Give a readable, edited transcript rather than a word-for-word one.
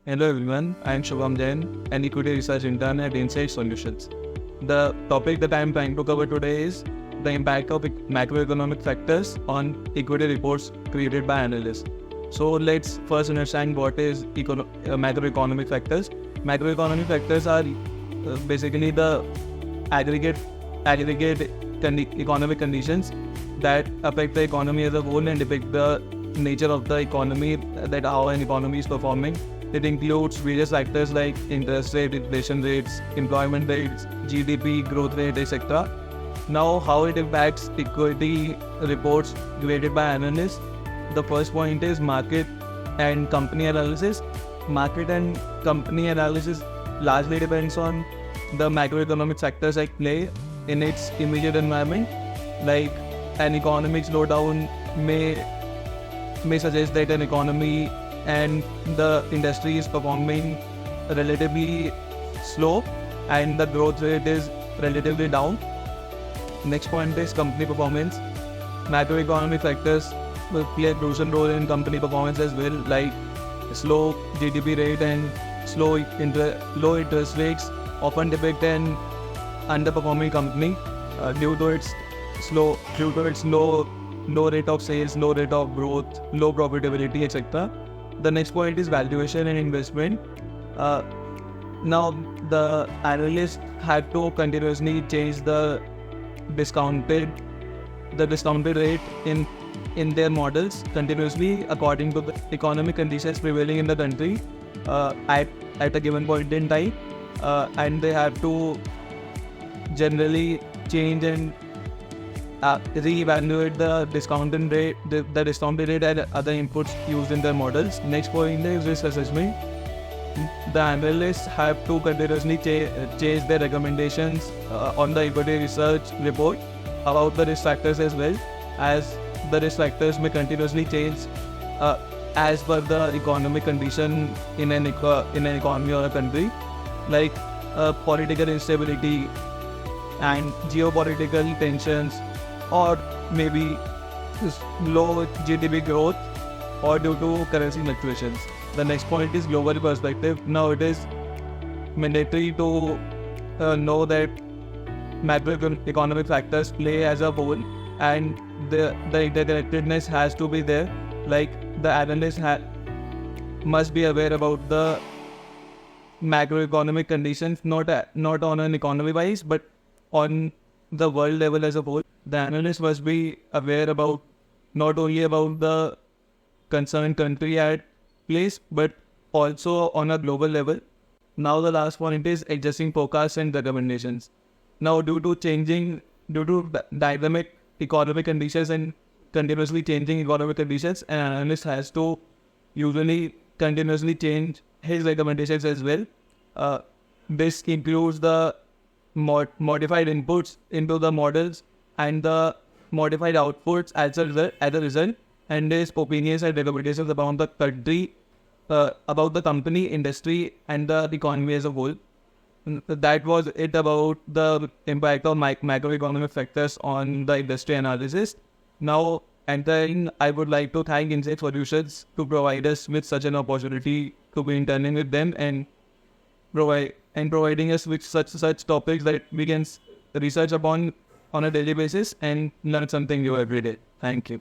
Hello everyone, I am Shubham Jain, an equity research intern at Insight Solutions. The topic that I am trying to cover today is the impact of macroeconomic factors on equity reports created by analysts. So let's first understand what is macroeconomic factors. Macroeconomic factors are basically the aggregate economic conditions that affect the economy as a whole and depict the nature of the economy, that how an economy is performing. It includes various factors like interest rate, inflation rates, employment rates, GDP, growth rate, etc. Now, how it impacts equity reports created by analysts. The first point is market and company analysis. Market and company analysis largely depends on the macroeconomic factors at play in its immediate environment. Like an economic slowdown may suggest that an economy and the industry is performing relatively slow and the growth rate is relatively down. Next point is company performance. Macroeconomic factors will play a crucial role in company performance as well, like slow GDP rate and low interest rates often depict an underperforming company due to its low rate of sales, low rate of growth, low profitability, etc. The next point is valuation and investment. Now the analysts had to continuously change the discounted rate in their models continuously according to the economic conditions prevailing in the country at a given point in time, and they have to generally change and re-evaluate the discounted rate and other inputs used in their models. Next point is risk assessment. The analysts have to continuously change their recommendations on the equity research report about the risk factors, as well as the risk factors may continuously change as per the economic condition in an economy or a country, like political instability and geopolitical tensions, or maybe low GDP growth or due to currency fluctuations. The next point is global perspective. Now it is mandatory to know that macroeconomic factors play as a whole and the interconnectedness has to be there. Like the analyst must be aware about the macroeconomic conditions, not on an economy wise, but on the world level as a whole. The analyst must be aware about not only about the concerned country at place, but also on a global level. Now the last point is adjusting forecasts and recommendations. Now due to dynamic economic conditions and continuously changing economic conditions, an analyst has to usually continuously change his recommendations as well. This includes the modified inputs into the models and the modified outputs as a result, and his opinions and recommendations about the country, about the company, industry, and the economy as a whole. That was it about the impact of macroeconomic factors on the industry analysis. Now, I would like to thank Insight Solutions to provide us with such an opportunity to be interning with them and providing us with such topics that we can research upon on a daily basis and learn something new every day. Thank you.